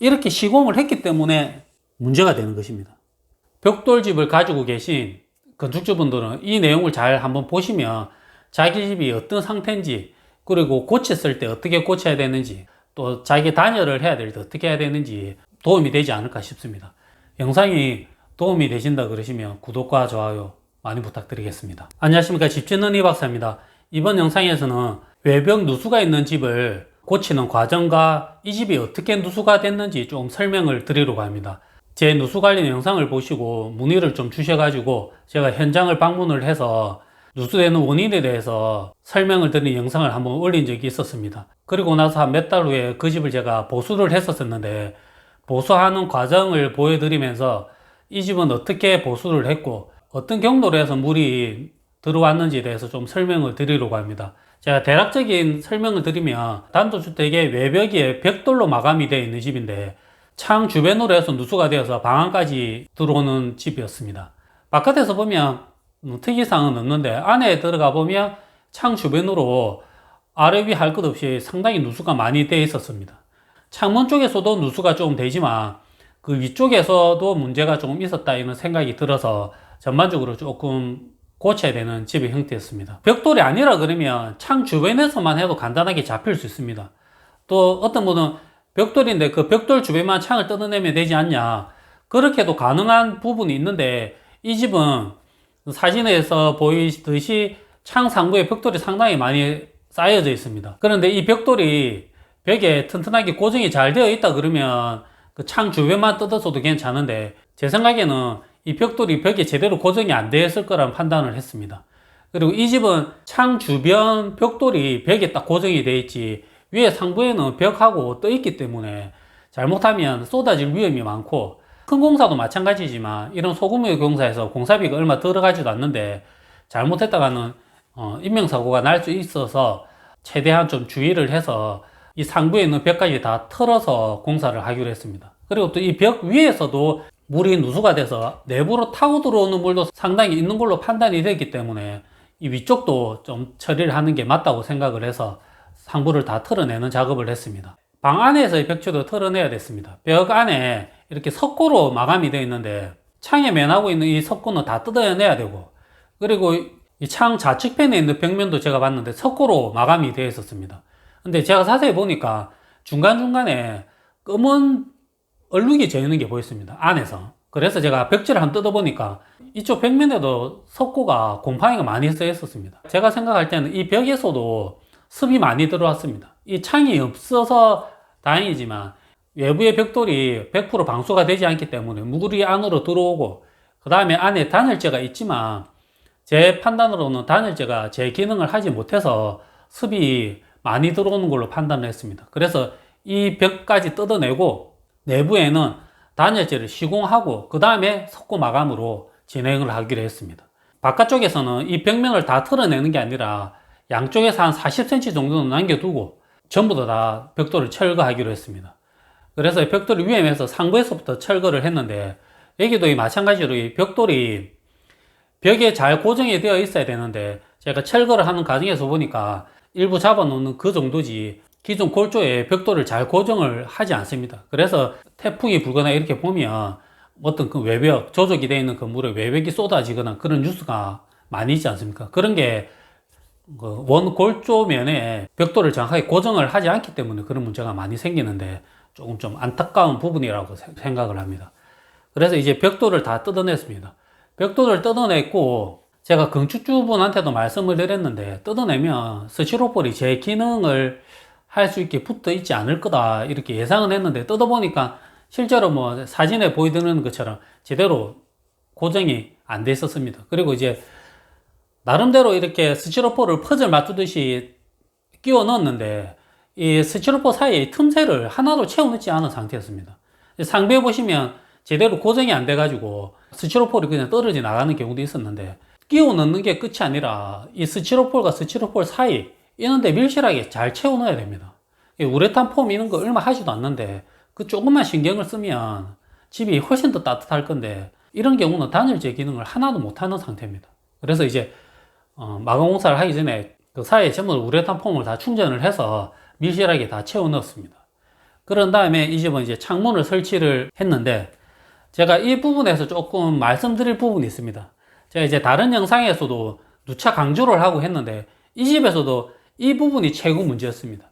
이렇게 시공을 했기 때문에 문제가 되는 것입니다. 벽돌집을 가지고 계신 건축주분들은 이 내용을 잘 한번 보시면 자기 집이 어떤 상태인지, 그리고 고쳤을 때 어떻게 고쳐야 되는지, 또 자기 단열을 해야 될 때 어떻게 해야 되는지 도움이 되지 않을까 싶습니다. 영상이 도움이 되신다 그러시면 구독과 좋아요 많이 부탁드리겠습니다. 안녕하십니까, 집짓는 이박사입니다. 이번 영상에서는 외벽 누수가 있는 집을 고치는 과정과 이 집이 어떻게 누수가 됐는지 좀 설명을 드리려고 합니다. 제 누수 관련 영상을 보시고 문의를 좀 주셔가지고 제가 현장을 방문을 해서 누수되는 원인에 대해서 설명을 드린 영상을 한번 올린 적이 있었습니다. 그리고 나서 한 몇 달 후에 그 집을 제가 보수를 했었는데, 보수하는 과정을 보여드리면서 이 집은 어떻게 보수를 했고 어떤 경로로 해서 물이 들어왔는지에 대해서 좀 설명을 드리려고 합니다. 제가 대략적인 설명을 드리면, 단독주택의 외벽이 벽돌로 마감이 되어 있는 집인데 창 주변으로 해서 누수가 되어서 방 안까지 들어오는 집이었습니다. 바깥에서 보면 특이사항은 없는데 안에 들어가 보면 창 주변으로 아래 위 할 것 없이 상당히 누수가 많이 되어 있었습니다. 창문 쪽에서도 누수가 조금 되지만 그 위쪽에서도 문제가 조금 있었다 이런 생각이 들어서 전반적으로 조금 고쳐야 되는 집의 형태였습니다. 벽돌이 아니라 그러면 창 주변에서만 해도 간단하게 잡힐 수 있습니다. 또 어떤 분은 벽돌인데 그 벽돌 주변만 창을 뜯어내면 되지 않냐, 그렇게도 가능한 부분이 있는데, 이 집은 사진에서 보이듯이 창 상부에 벽돌이 상당히 많이 쌓여져 있습니다. 그런데 이 벽돌이 벽에 튼튼하게 고정이 잘 되어 있다 그러면 그 창 주변만 뜯어서도 괜찮은데, 제 생각에는 이 벽돌이 벽에 제대로 고정이 안 되어 있을 거라는 판단을 했습니다. 그리고 이 집은 창 주변 벽돌이 벽에 딱 고정이 되어 있지 위에 상부에는 벽하고 떠 있기 때문에 잘못하면 쏟아질 위험이 많고, 큰 공사도 마찬가지지만 이런 소규모의 공사에서 공사비가 얼마 들어가지도 않는데 잘못했다가는 인명사고가 날 수 있어서 최대한 좀 주의를 해서 이 상부에 있는 벽까지 다 털어서 공사를 하기로 했습니다. 그리고 또 이 벽 위에서도 물이 누수가 돼서 내부로 타고 들어오는 물도 상당히 있는 걸로 판단이 됐기 때문에 이 위쪽도 좀 처리를 하는 게 맞다고 생각을 해서 상부를 다 털어내는 작업을 했습니다. 방 안에서의 벽체도 털어내야 됐습니다. 벽 안에 이렇게 석고로 마감이 되어 있는데 창에 면하고 있는 이 석고는 다 뜯어내야 되고, 그리고 이 창 좌측편에 있는 벽면도 제가 봤는데 석고로 마감이 되어 있었습니다. 근데 제가 자세히 보니까 중간중간에 검은 얼룩이 져 있는 게 보였습니다, 안에서. 그래서 제가 벽지를 한번 뜯어보니까 이쪽 벽면에도 석고가 곰팡이가 많이 써 있었습니다. 제가 생각할 때는 이 벽에서도 습이 많이 들어왔습니다. 이 창이 없어서 다행이지만 외부의 벽돌이 100% 방수가 되지 않기 때문에 물이 안으로 들어오고, 그 다음에 안에 단열재가 있지만 제 판단으로는 단열재가 제 기능을 하지 못해서 습이 많이 들어오는 걸로 판단을 했습니다. 그래서 이 벽까지 뜯어내고 내부에는 단열재를 시공하고 그 다음에 석고 마감으로 진행을 하기로 했습니다. 바깥쪽에서는 이 벽면을 다 털어내는 게 아니라 양쪽에서 한 40cm 정도는 남겨두고 전부 다 벽돌을 철거하기로 했습니다. 그래서 벽돌이 위험해서 상부에서부터 철거를 했는데, 여기도 마찬가지로 이 벽돌이 벽에 잘 고정이 되어 있어야 되는데 제가 철거를 하는 과정에서 보니까 일부 잡아놓는 그 정도지 기존 골조에 벽돌을 잘 고정을 하지 않습니다. 그래서 태풍이 불거나 이렇게 보면 어떤 그 외벽, 조적이 되어 있는 건물에 외벽이 쏟아지거나 그런 뉴스가 많이 있지 않습니까? 그런 게 원 골조면에 벽돌을 정확하게 고정을 하지 않기 때문에 그런 문제가 많이 생기는데 조금 좀 안타까운 부분이라고 생각을 합니다. 그래서 이제 벽돌을 다 뜯어냈습니다. 벽돌을 뜯어냈고 제가 건축주분한테도 말씀을 드렸는데, 뜯어내면 스티로폴이 제 기능을 할 수 있게 붙어 있지 않을 거다 이렇게 예상은 했는데, 뜯어보니까 실제로 뭐 사진에 보여드리는 것처럼 제대로 고정이 안 돼 있었습니다. 그리고 이제 나름대로 이렇게 스티로폴을 퍼즐 맞추듯이 끼워 넣었는데 이 스티로폴 사이에 틈새를 하나도 채워넣지 않은 상태였습니다. 상부에 보시면 제대로 고정이 안 돼가지고 스티로폴이 그냥 떨어져 나가는 경우도 있었는데, 끼워 넣는 게 끝이 아니라 이 스티로폴과 스티로폴 사이 이런데 밀실하게 잘 채워 넣어야 됩니다. 우레탄 폼 이런 거 얼마 하지도 않는데 그 조금만 신경을 쓰면 집이 훨씬 더 따뜻할 건데, 이런 경우는 단열재 기능을 하나도 못하는 상태입니다. 그래서 이제 마감 공사를 하기 전에 그 사이에 전부 우레탄 폼을 다 충전을 해서 밀실하게 다 채워 넣었습니다. 그런 다음에 이 집은 이제 창문을 설치를 했는데, 제가 이 부분에서 조금 말씀드릴 부분이 있습니다. 제가 이제 다른 영상에서도 누차 강조를 하고 했는데, 이 집에서도 이 부분이 최고 문제였습니다.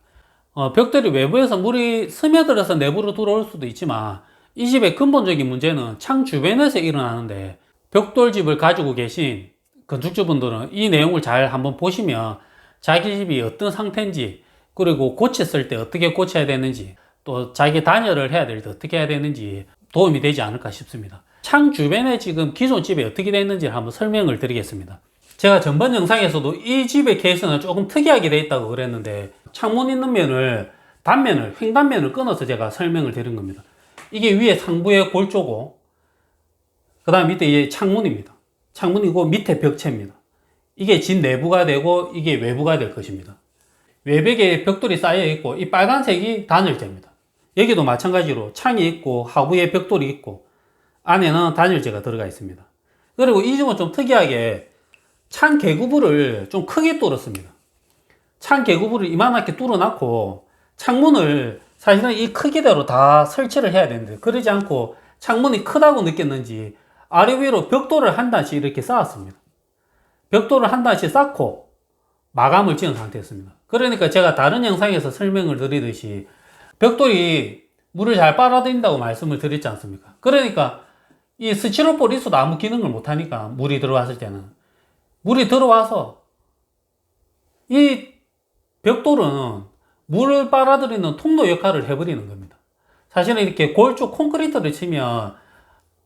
벽돌이 외부에서 물이 스며들어서 내부로 들어올 수도 있지만, 이 집의 근본적인 문제는 창 주변에서 일어나는데, 벽돌집을 가지고 계신 건축주분들은 이 내용을 잘 한번 보시면 자기 집이 어떤 상태인지, 그리고 고쳤을 때 어떻게 고쳐야 되는지, 또 자기 단열을 해야 될 때 어떻게 해야 되는지 도움이 되지 않을까 싶습니다. 창 주변에 지금 기존 집이 어떻게 되어 있는지 한번 설명을 드리겠습니다. 제가 전번 영상에서도 이 집의 케이스는 조금 특이하게 되어 있다고 그랬는데, 창문 있는 면을, 단면을, 횡단면을 끊어서 제가 설명을 드린 겁니다. 이게 위에 상부의 골조고, 그 다음 밑에 이게 창문입니다. 창문이고 밑에 벽체입니다. 이게 집 내부가 되고 이게 외부가 될 것입니다. 외벽에 벽돌이 쌓여 있고, 이 빨간색이 단열재입니다. 여기도 마찬가지로 창이 있고 하부에 벽돌이 있고 안에는 단열재가 들어가 있습니다. 그리고 이 집은 좀 특이하게 창 개구부를 좀 크게 뚫었습니다. 창 개구부를 이만하게 뚫어놨고, 창문을 사실은 이 크기대로 다 설치를 해야 되는데, 그러지 않고 창문이 크다고 느꼈는지 아래 위로 벽돌을 한 단씩 이렇게 쌓았습니다. 벽돌을 한 단씩 쌓고 마감을 지은 상태였습니다. 그러니까 제가 다른 영상에서 설명을 드리듯이 벽돌이 물을 잘 빨아들인다고 말씀을 드렸지 않습니까? 그러니까 이 스티로폴이 있어도 아무 기능을 못하니까, 물이 들어왔을 때는, 물이 들어와서 이 벽돌은 물을 빨아들이는 통로 역할을 해버리는 겁니다. 사실은 이렇게 골조 콘크리트를 치면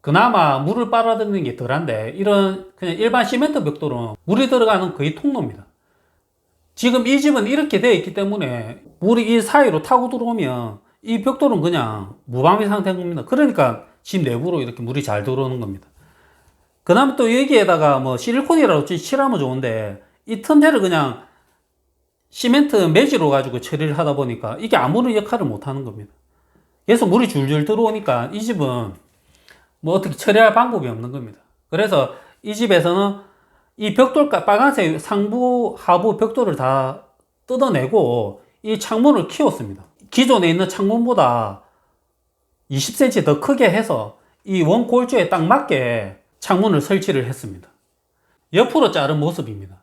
그나마 물을 빨아들이는 게 덜한데, 이런 그냥 일반 시멘트 벽돌은 물이 들어가는 거의 통로입니다. 지금 이 집은 이렇게 되어 있기 때문에 물이 이 사이로 타고 들어오면 이 벽돌은 그냥 무방비 상태인 겁니다. 그러니까 집 내부로 이렇게 물이 잘 들어오는 겁니다. 그 다음에 또 여기에다가 뭐 실리콘이라도 칠하면 좋은데, 이 틈새를 그냥 시멘트 매지로 가지고 처리를 하다 보니까 이게 아무런 역할을 못 하는 겁니다. 그래서 물이 줄줄 들어오니까 이 집은 뭐 어떻게 처리할 방법이 없는 겁니다. 그래서 이 집에서는 이 벽돌, 빨간색 상부, 하부 벽돌을 다 뜯어내고 이 창문을 키웠습니다. 기존에 있는 창문보다 20cm 더 크게 해서 이 원 골조에 딱 맞게 창문을 설치를 했습니다. 옆으로 자른 모습입니다.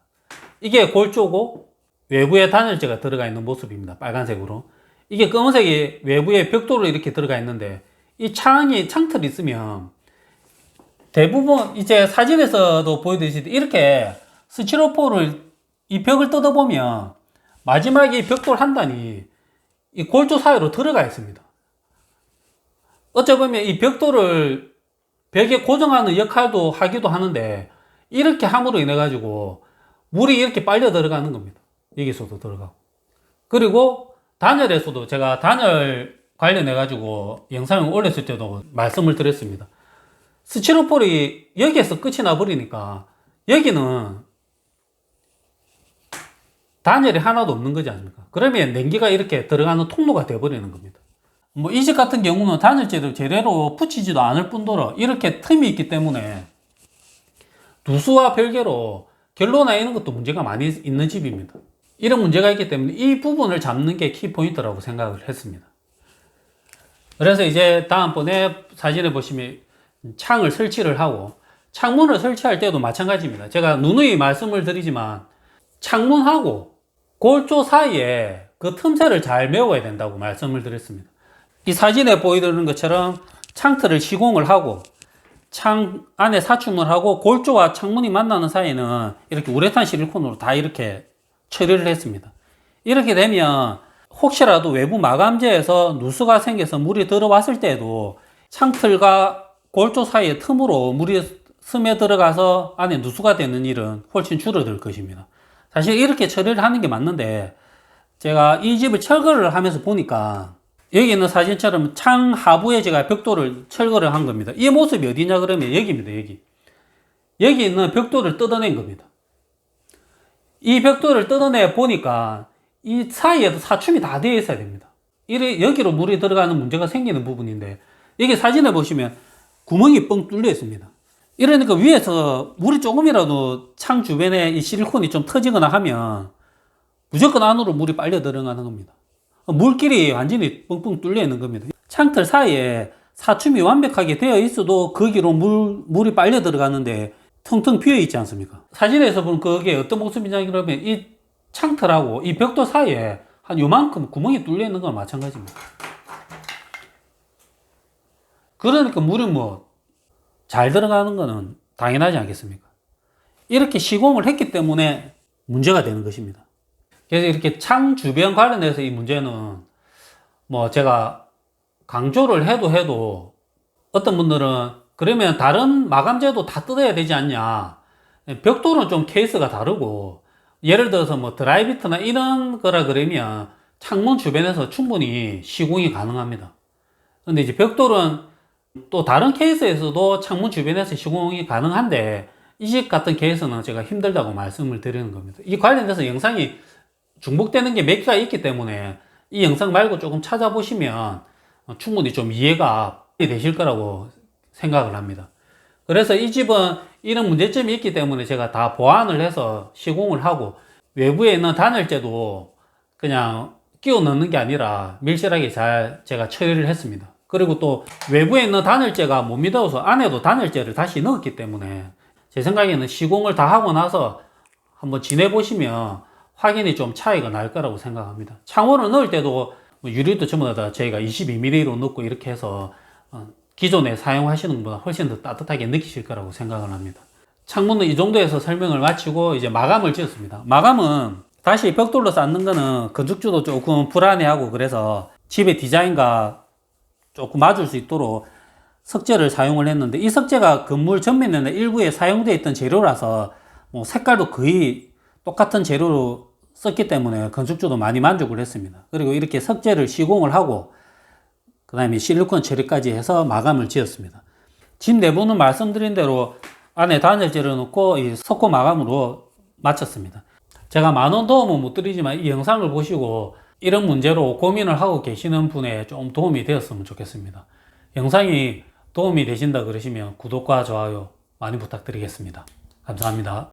이게 골조고 외부에 단열재가 들어가 있는 모습입니다. 빨간색으로. 이게 검은색이 외부에 벽돌로 이렇게 들어가 있는데, 이 창틀이 있으면 대부분 이제 사진에서도 보여드리듯이 이렇게 스티로폴을 이 벽을 뜯어보면 마지막에 이 벽돌 한 단이 이 골조 사이로 들어가 있습니다. 어찌 보면 이 벽돌을 벽에 고정하는 역할도 하기도 하는데, 이렇게 함으로 인해 가지고 물이 이렇게 빨려 들어가는 겁니다. 여기서도 들어가고. 그리고 단열에서도 제가 단열 관련해 가지고 영상을 올렸을 때도 말씀을 드렸습니다. 스티로폴이 여기에서 끝이 나버리니까 여기는 단열이 하나도 없는 거지 않습니까? 그러면 냉기가 이렇게 들어가는 통로가 되어버리는 겁니다. 뭐 이 집 같은 경우는 단열재를 제대로 붙이지도 않을 뿐더러 이렇게 틈이 있기 때문에 누수와 별개로 결로나 이런 것도 문제가 많이 있는 집입니다. 이런 문제가 있기 때문에 이 부분을 잡는 게 키포인트라고 생각을 했습니다. 그래서 이제 다음번에 사진에 보시면 창을 설치를 하고, 창문을 설치할 때도 마찬가지입니다. 제가 누누이 말씀을 드리지만 창문하고 골조 사이에 그 틈새를 잘 메워야 된다고 말씀을 드렸습니다. 이 사진에 보이는 것처럼 창틀을 시공을 하고 창 안에 사춤을 하고 골조와 창문이 만나는 사이는 이렇게 우레탄 실리콘으로 다 이렇게 처리를 했습니다. 이렇게 되면 혹시라도 외부 마감재에서 누수가 생겨서 물이 들어왔을 때도 창틀과 골조 사이의 틈으로 물이 스며 들어가서 안에 누수가 되는 일은 훨씬 줄어들 것입니다. 사실 이렇게 처리를 하는 게 맞는데, 제가 이 집을 철거를 하면서 보니까 여기 있는 사진처럼 창 하부에 제가 벽돌을 철거를 한 겁니다. 이 모습이 어디냐 그러면 여기입니다. 여기 있는 벽돌을 뜯어낸 겁니다. 이 벽돌을 뜯어내 보니까 이 사이에도 사춤이 다 되어 있어야 됩니다. 여기로 물이 들어가는 문제가 생기는 부분인데, 여기 사진을 보시면 구멍이 뻥 뚫려 있습니다. 이러니까 위에서 물이 조금이라도 창 주변에 이 실리콘이 좀 터지거나 하면 무조건 안으로 물이 빨려 들어가는 겁니다. 물길이 완전히 뻥뻥 뚫려 있는 겁니다. 창틀 사이에 사춤이 완벽하게 되어 있어도 거기로 물이 빨려 들어가는데 텅텅 비어 있지 않습니까? 사진에서 보면 그게 어떤 모습이냐 그러면 이 창틀하고 이 벽돌 사이에 한 요만큼 구멍이 뚫려 있는 거나 마찬가지입니다. 그러니까 물이 뭐 잘 들어가는 거는 당연하지 않겠습니까? 이렇게 시공을 했기 때문에 문제가 되는 것입니다. 그래서 이렇게 창 주변 관련해서 이 문제는 뭐 제가 강조를 해도 어떤 분들은 그러면 다른 마감재도 다 뜯어야 되지 않냐. 벽돌은 좀 케이스가 다르고 예를 들어서 뭐 드라이비트나 이런 거라 그러면 창문 주변에서 충분히 시공이 가능합니다. 근데 이제 벽돌은 또 다른 케이스에서도 창문 주변에서 시공이 가능한데 이 집 같은 케이스는 제가 힘들다고 말씀을 드리는 겁니다. 이 관련돼서 영상이 중복되는 게 몇 개가 있기 때문에 이 영상 말고 조금 찾아보시면 충분히 좀 이해가 되실 거라고 생각을 합니다. 그래서 이 집은 이런 문제점이 있기 때문에 제가 다 보완을 해서 시공을 하고 외부에 있는 단열재도 그냥 끼워 넣는 게 아니라 밀실하게 잘 제가 처리를 했습니다. 그리고 또 외부에 있는 단열재가 못 믿어서 안에도 단열재를 다시 넣었기 때문에 제 생각에는 시공을 다 하고 나서 한번 지내보시면 확연히 좀 차이가 날 거라고 생각합니다. 창호를 넣을 때도 유리도 전부 다 저희가 22mm로 넣고 이렇게 해서 기존에 사용하시는 것보다 훨씬 더 따뜻하게 느끼실 거라고 생각을 합니다. 창문은 이 정도에서 설명을 마치고 이제 마감을 지었습니다. 마감은 다시 벽돌로 쌓는 거는 건축주도 조금 불안해하고 그래서 집의 디자인과 조금 맞을 수 있도록 석재를 사용을 했는데 이 석재가 건물 전면에는 일부에 사용되어 있던 재료라서 뭐 색깔도 거의 똑같은 재료로 썼기 때문에 건축주도 많이 만족을 했습니다. 그리고 이렇게 석재를 시공을 하고 그 다음에 실리콘 처리까지 해서 마감을 지었습니다. 집 내부는 말씀드린 대로 안에 단열재를 넣고 이 석고 마감으로 마쳤습니다. 제가 만원 도움은 못 드리지만 이 영상을 보시고 이런 문제로 고민을 하고 계시는 분에 좀 도움이 되었으면 좋겠습니다. 영상이 도움이 되신다 그러시면 구독과 좋아요 많이 부탁드리겠습니다. 감사합니다.